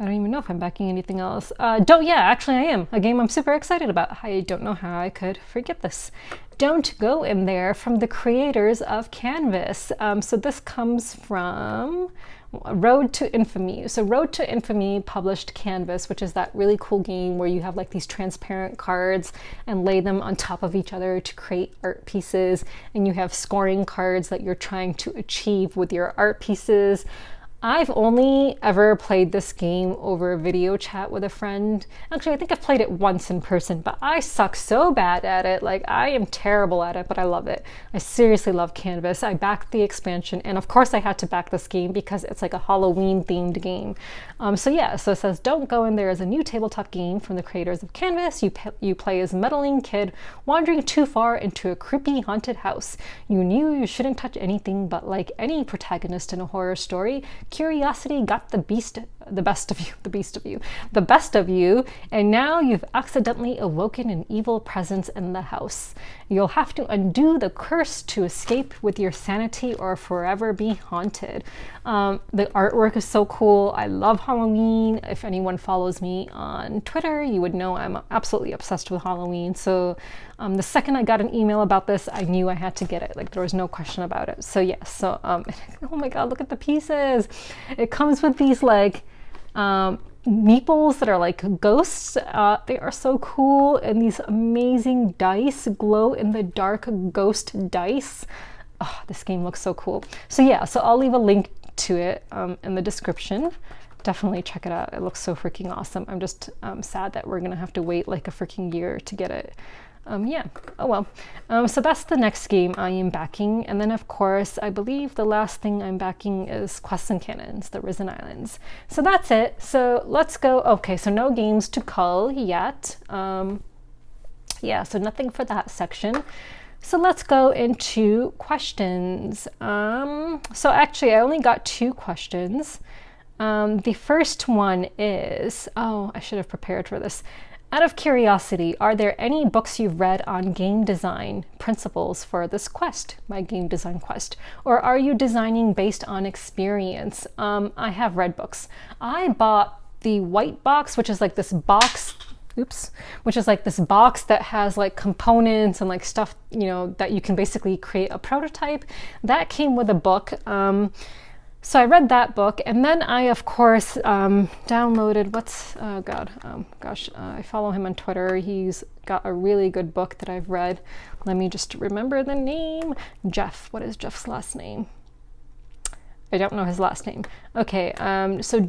I don't even know if I'm backing anything else. Yeah, actually I am. A game I'm super excited about. I don't know how I could forget this. Don't Go In There, from the creators of Canvas. So this comes from Road to Infamy. So Road to Infamy published Canvas, which is that really cool game where you have like these transparent cards and lay them on top of each other to create art pieces, and you have scoring cards that you're trying to achieve with your art pieces. I've only ever played this game over video chat with a friend. Actually, I think I've played it once in person, but I suck so bad at it. Like, I am terrible at it, but I love it. I seriously love Canvas. I backed the expansion, and of course I had to back this game because it's like a Halloween themed game. So it says, Don't Go In There is a new tabletop game from the creators of Canvas. You play as a meddling kid wandering too far into a creepy haunted house. You knew you shouldn't touch anything, but like any protagonist in a horror story, curiosity got the best of you, and now you've accidentally awoken an evil presence in the house. You'll have to undo the curse to escape with your sanity or forever be haunted. The artwork is so cool. I love Halloween. If anyone follows me on Twitter, you would know I'm absolutely obsessed with Halloween. So the second I got an email about this, I knew I had to get it. Like, there was no question about it. So yes, oh my god, look at the pieces. It comes with these like meeples that are like ghosts. They are so cool, and these amazing dice, glow in the dark ghost dice. Oh, this game looks so cool. So I'll leave a link to it in the description. Definitely check it out. It looks so freaking awesome. I'm just sad that we're gonna have to wait like a freaking year to get it. Oh well. So that's the next game I am backing. And then of course, I believe the last thing I'm backing is Quests and Cannons, the Risen Islands. So that's it. So let's go. Okay, so no games to cull yet. So nothing for that section. So let's go into questions. So actually I only got 2 questions. The first one is, I should have prepared for this. Out of curiosity, are there any books you've read on game design principles for this quest, my game design quest? Or are you designing based on experience? I have read books. I bought the white box, which is like this box, that has like components and like stuff, that you can basically create a prototype. That came with a book. So I read that book, and then I, of course, downloaded, I follow him on Twitter. He's got a really good book that I've read. Let me just remember the name. Jeff. What is Jeff's last name? I don't know his last name. Okay, so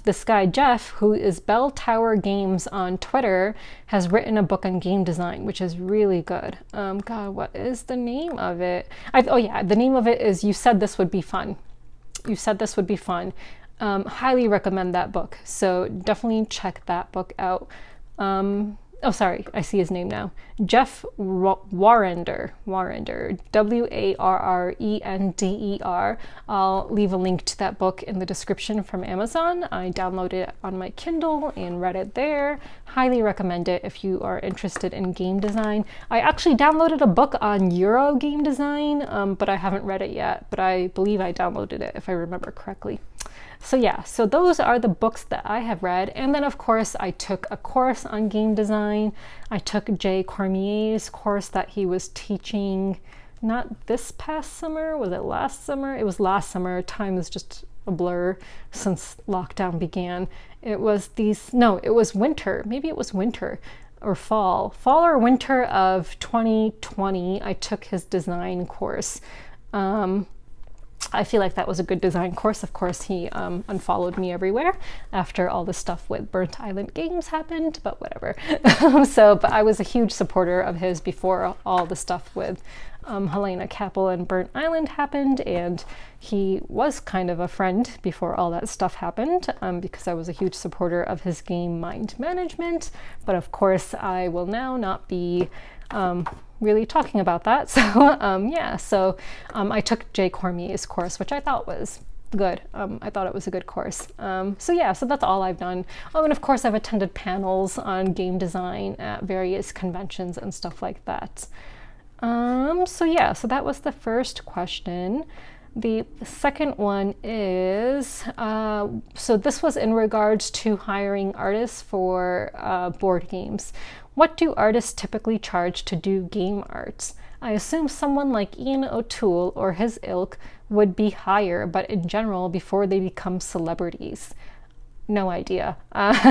this guy Jeff, who is Bell Tower Games on Twitter, has written a book on game design, which is really good. What is the name of it? The name of it is You Said This Would Be Fun. Highly recommend that book. So definitely check that book out. I see his name now. Jeff Warrender, Warrender. I'll leave a link to that book in the description from Amazon. I downloaded it on my Kindle and read it there. Highly recommend it if you are interested in game design. I actually downloaded a book on Euro game design, but I haven't read it yet, but I believe I downloaded it if I remember correctly. So those are the books that I have read. And then of course I took a course on game design. I took Jay Cormier's course that he was teaching, not this past summer, was it last summer? It was last summer. Time is just a blur since lockdown began. It was winter. Maybe it was winter or fall or winter of 2020. I took his design course. I feel like that was a good design course. Of course, he unfollowed me everywhere after all the stuff with Burnt Island Games happened, but whatever. But I was a huge supporter of his before all the stuff with Helena Kappel and Burnt Island happened, and he was kind of a friend before all that stuff happened, because I was a huge supporter of his game Mind Management. But of course, I will now not be really talking about that. So I took Jay Cormier's course, which I thought was good. I thought it was a good course. So that's all I've done. And of course I've attended panels on game design at various conventions and stuff like that. So that was the first question. The second one is, so this was in regards to hiring artists for board games. What do artists typically charge to do game arts? I assume someone like Ian O'Toole or his ilk would be higher, but in general, before they become celebrities. No idea.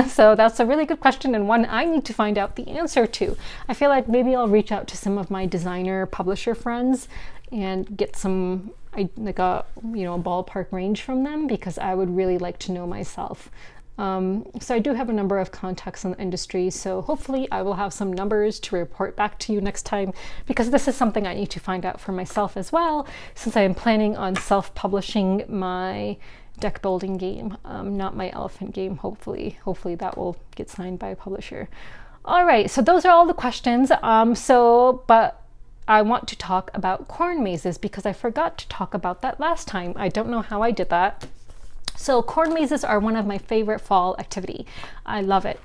So that's a really good question, and one I need to find out the answer to. I feel like maybe I'll reach out to some of my designer publisher friends and get some like a a ballpark range from them, because I would really like to know myself. So I do have a number of contacts in the industry, so hopefully I will have some numbers to report back to you next time, because this is something I need to find out for myself as well, since I am planning on self-publishing my deck building game, not my elephant game. Hopefully that will get signed by a publisher. All right, so those are all the questions. But I want to talk about corn mazes, because I forgot to talk about that last time. I don't know how I did that. So corn mazes are one of my favorite fall activity. I love it.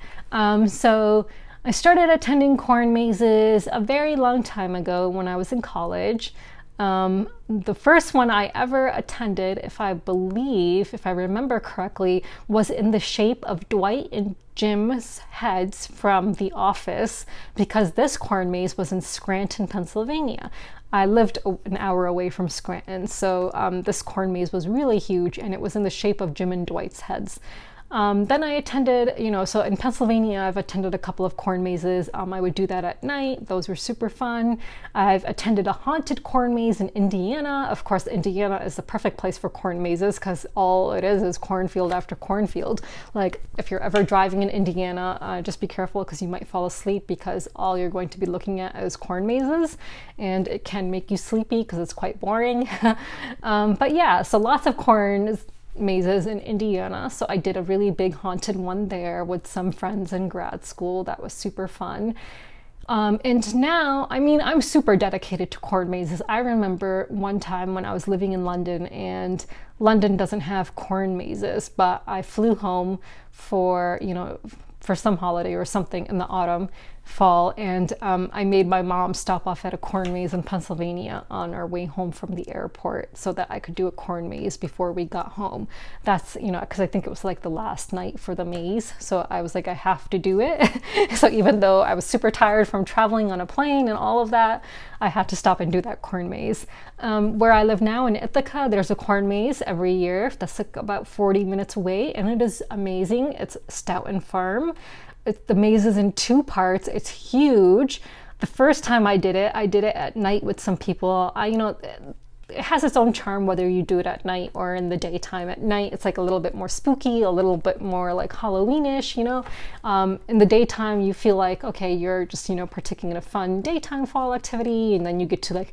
So I started attending corn mazes a very long time ago when I was in college. The first one I ever attended, if I remember correctly, was in the shape of Dwight and Jim's heads from The Office, because this corn maze was in Scranton, Pennsylvania. I lived an hour away from Scranton, so this corn maze was really huge, and it was in the shape of Jim and Dwight's heads. Then I attended, so in Pennsylvania, I've attended a couple of corn mazes. I would do that at night. Those were super fun. I've attended a haunted corn maze in Indiana. Of course, Indiana is the perfect place for corn mazes, because all it is cornfield after cornfield. Like, if you're ever driving in Indiana, just be careful, because you might fall asleep, because all you're going to be looking at is corn mazes, and it can make you sleepy because it's quite boring. But yeah, so lots of corn mazes in Indiana. So I did a really big haunted one there with some friends in grad school. That was super fun. And now, I'm super dedicated to corn mazes. I remember one time when I was living in London, and London doesn't have corn mazes, but I flew home for some holiday or something in the autumn, fall, and I made my mom stop off at a corn maze in Pennsylvania on our way home from the airport, so that I could do a corn maze before we got home. That's, because I think it was like the last night for the maze, so I was like, I have to do it. So even though I was super tired from traveling on a plane and all of that, I had to stop and do that corn maze. Where I live now in Ithaca, there's a corn maze every year that's like about 40 minutes away, and it is amazing. It's Stoughton Farm. The maze is in 2 parts. It's huge. The first time I did it at night with some people. It has its own charm whether you do it at night or in the daytime. At night, it's like a little bit more spooky, a little bit more like Halloweenish, In the daytime, you feel like, okay, you're just, partaking in a fun daytime fall activity, and then you get to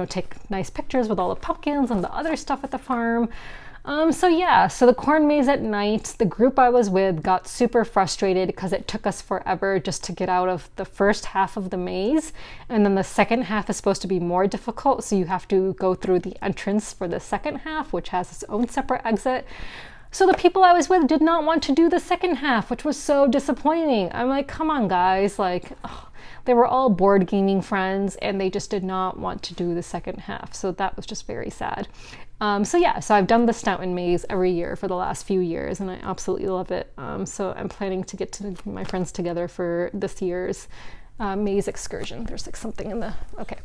take nice pictures with all the pumpkins and the other stuff at the farm. So the corn maze at night, the group I was with got super frustrated because it took us forever just to get out of the first half of the maze. And then the second half is supposed to be more difficult, so you have to go through the entrance for the second half, which has its own separate exit. So the people I was with did not want to do the second half, which was so disappointing. I'm like, come on, guys. They were all board gaming friends, and they just did not want to do the second half. So that was just very sad. So I've done the Stoughton maze every year for the last few years, and I absolutely love it. So I'm planning to get to my friends together for this year's maze excursion. There's like something in the, okay.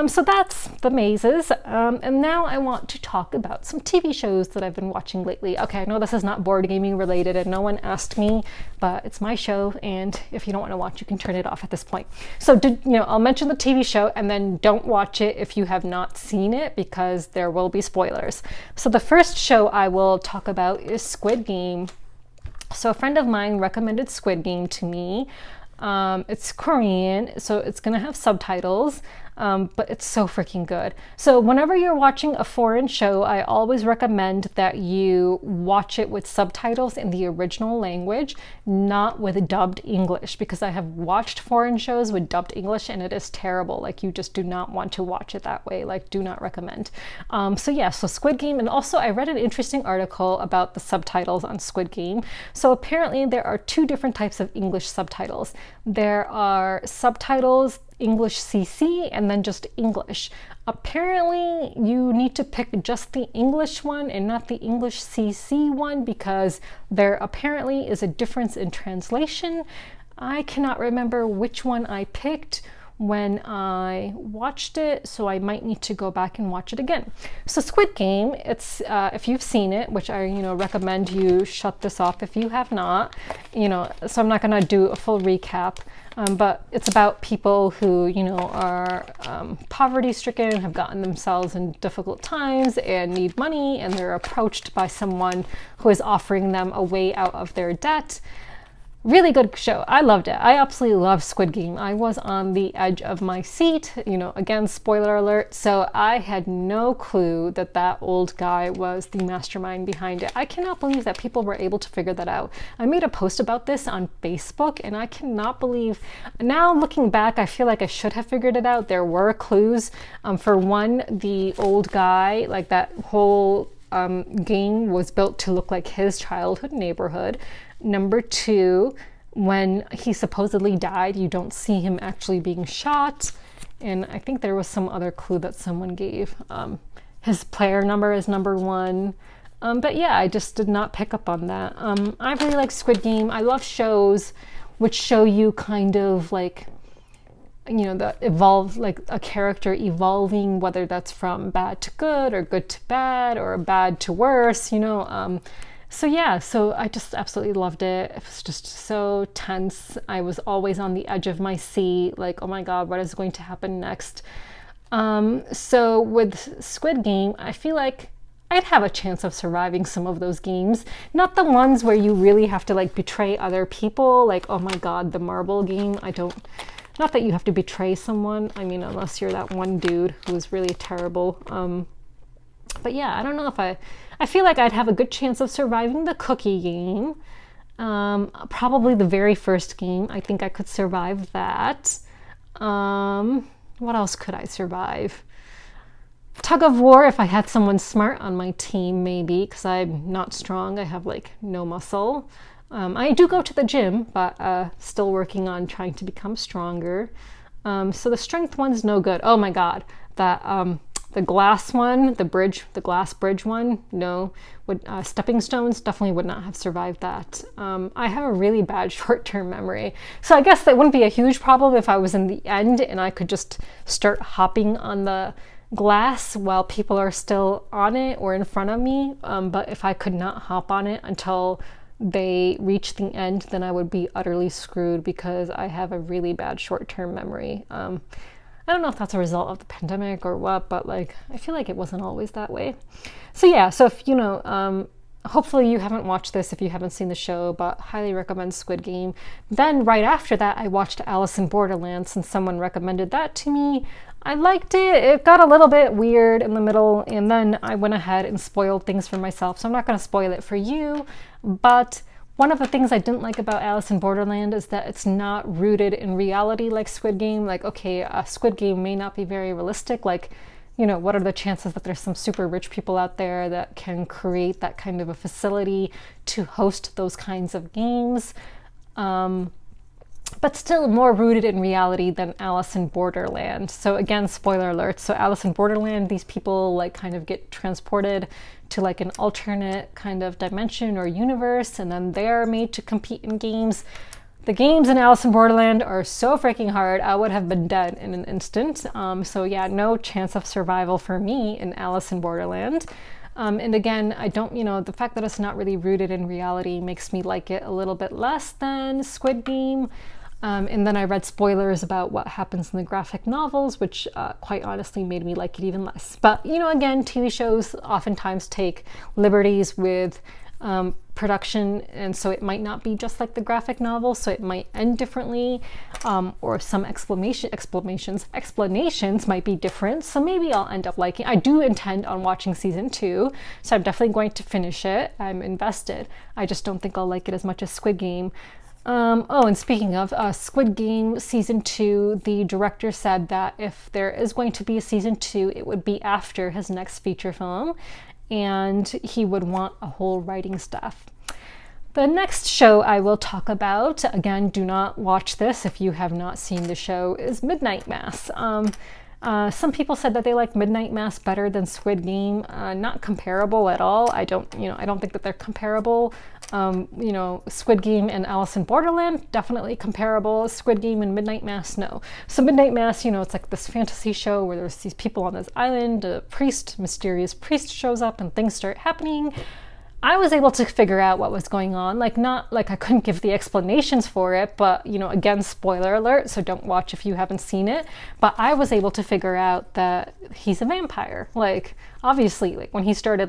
So that's the mazes. And now I want to talk about some TV shows that I've been watching lately. Okay, I know this is not board gaming related, and no one asked me, but it's my show, and if you don't want to watch, you can turn it off at this point. So I'll mention the TV show, and then don't watch it if you have not seen it, because there will be spoilers. So the first show I will talk about is Squid Game. So a friend of mine recommended Squid Game to me. It's Korean, so it's gonna have subtitles, but it's so freaking good. So whenever you're watching a foreign show, I always recommend that you watch it with subtitles in the original language, not with dubbed English, because I have watched foreign shows with dubbed English and it is terrible. Like, you just do not want to watch it that way. Like, do not recommend. So Squid Game, and also I read an interesting article about the subtitles on Squid Game. So apparently there are 2 different types of English subtitles. There are subtitles English CC and then just English. Apparently you need to pick just the English one and not the English CC one, because there apparently is a difference in translation. I cannot remember which one I picked. when I watched it, so I might need to go back and watch it again. So Squid Game, it's if you've seen it, which I recommend you shut this off if you have not, so I'm not gonna do a full recap, but it's about people who are poverty stricken, have gotten themselves in difficult times and need money, and they're approached by someone who is offering them a way out of their debt. Really good show. I loved it. I absolutely love Squid Game. I was on the edge of my seat, again, spoiler alert. So I had no clue that that old guy was the mastermind behind it. I cannot believe that people were able to figure that out. I made a post about this on Facebook, and I cannot believe, now looking back, I feel like I should have figured it out. There were clues. For one, the old guy, like that whole game was built to look like his childhood neighborhood. Number two, when he supposedly died, you don't see him actually being shot. And I think there was some other clue that someone gave. His player number is number 1. But yeah, I just did not pick up on that. I really like Squid Game. I love shows which show you kind of like, the evolve, like a character evolving, whether that's from bad to good or good to bad or bad to worse, So yeah, so I just absolutely loved it. It was just so tense. I was always on the edge of my seat, like, oh my God, what is going to happen next? So with Squid Game, I feel like I'd have a chance of surviving some of those games. Not the ones where you really have to like betray other people, like, oh my God, the marble game. Not that you have to betray someone. I mean, unless you're that one dude who was really terrible. But yeah, I don't know if I feel like I'd have a good chance of surviving the cookie game. Probably the very first game. I think I could survive that. What else could I survive? Tug of war, if I had someone smart on my team, maybe, because I'm not strong. I have like no muscle. I do go to the gym, but still working on trying to become stronger. So the strength one's no good. Oh my God, that the glass one, the glass bridge one, no. Stepping stones, definitely would not have survived that. I have a really bad short-term memory. So I guess that wouldn't be a huge problem if I was in the end and I could just start hopping on the glass while people are still on it or in front of me. But if I could not hop on it until they reach the end, then I would be utterly screwed because I have a really bad short-term memory. I don't know if that's a result of the pandemic or what, but like I feel like it wasn't always that way. So yeah, so if hopefully you haven't watched this if you haven't seen the show, but highly recommend Squid Game. Then right after that, I watched Alice in Borderland since someone recommended that to me. I liked it. It got a little bit weird in the middle, and then I went ahead and spoiled things for myself. So I'm not going to spoil it for you, but one of the things I didn't like about Alice in Borderland is that it's not rooted in reality like Squid Game. Like, okay, Squid Game may not be very realistic. Like, what are the chances that there's some super rich people out there that can create that kind of a facility to host those kinds of games? But still more rooted in reality than Alice in Borderland. So again, spoiler alert. So Alice in Borderland, these people like kind of get transported to like an alternate kind of dimension or universe, and then they're made to compete in games. The games in Alice in Borderland are so freaking hard. I would have been dead in an instant. So yeah, no chance of survival for me in Alice in Borderland. And again, I don't, the fact that it's not really rooted in reality makes me like it a little bit less than Squid Game. And then I read spoilers about what happens in the graphic novels, which quite honestly made me like it even less. But, again, TV shows oftentimes take liberties with production, and so it might not be just like the graphic novel, so it might end differently, or some explanations might be different, so maybe I'll end up liking it. I do intend on watching season 2, so I'm definitely going to finish it. I'm invested. I just don't think I'll like it as much as Squid Game. And speaking of Squid Game season 2, the director said that if there is going to be a season 2, it would be after his next feature film, and he would want a whole writing staff. The next show I will talk about, again, do not watch this if you have not seen the show, is Midnight Mass. Some people said that they like Midnight Mass better than Squid Game. Not comparable at all. I don't think that they're comparable. Squid Game and Alice in Borderland, definitely comparable. Squid Game and Midnight Mass, no. So Midnight Mass, it's like this fantasy show where there's these people on this island, a mysterious priest shows up and things start happening. I was able to figure out what was going on, not like I couldn't give the explanations for it, but, again, spoiler alert, so don't watch if you haven't seen it, but I was able to figure out that he's a vampire. Obviously, when he started,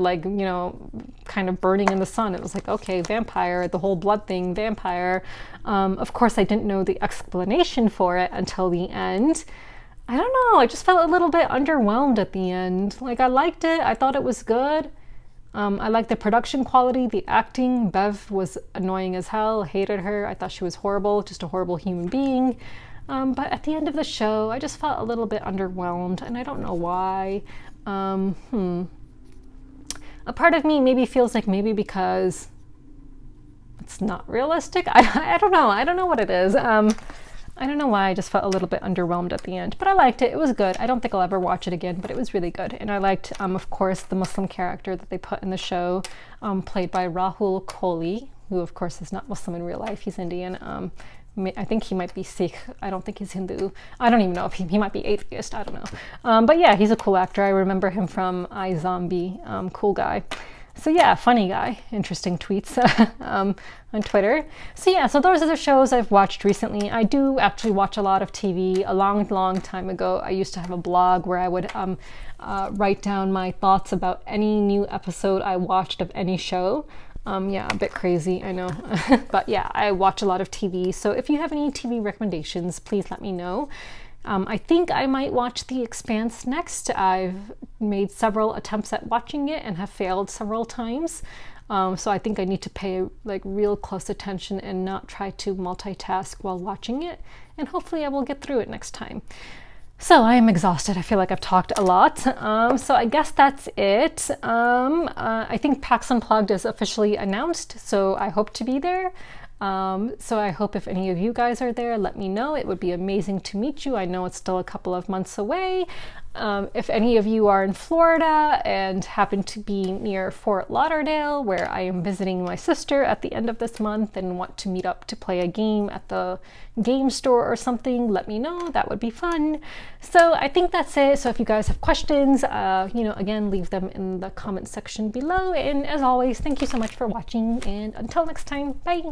kind of burning in the sun, it was like, okay, vampire, the whole blood thing, vampire. Of course, I didn't know the explanation for it until the end. I don't know, I just felt a little bit underwhelmed at the end. I liked it, I thought it was good. I liked the production quality, the acting. Bev was annoying as hell. I hated her. I thought she was horrible, just a horrible human being. But at the end of the show, I just felt a little bit underwhelmed, and I don't know why. A part of me maybe feels like maybe because it's not realistic. I don't know. I don't know what it is. I don't know why, I just felt a little bit underwhelmed at the end, but I liked it. It was good. I don't think I'll ever watch it again, but it was really good. And I liked, of course, the Muslim character that they put in the show, played by Rahul Kohli, who of course is not Muslim in real life. He's Indian. I think he might be Sikh. I don't think he's Hindu. I don't even know if he might be atheist. I don't know. But yeah, he's a cool actor. I remember him from iZombie. Cool guy. So yeah, funny guy, interesting tweets on Twitter. So yeah, so those are the shows I've watched recently. I do actually watch a lot of TV. A long time ago, I used to have a blog where I would write down my thoughts about any new episode I watched of any show. Yeah, a bit crazy, I know. But yeah, I watch a lot of TV. So if you have any TV recommendations, please let me know. I think I might watch The Expanse next. I've made several attempts at watching it and have failed several times. So I think I need to pay real close attention and not try to multitask while watching it. And hopefully I will get through it next time. So I am exhausted. I feel like I've talked a lot. So I guess that's it. I think PAX Unplugged is officially announced, so I hope to be there. So I hope if any of you guys are there, let me know. It would be amazing to meet you. I know it's still a couple of months away. If any of you are in Florida and happen to be near Fort Lauderdale, where I am visiting my sister at the end of this month and want to meet up to play a game at the game store or something, let me know. That would be fun. So I think that's it. So if you guys have questions, again, leave them in the comment section below. And as always, thank you so much for watching, and until next time, bye.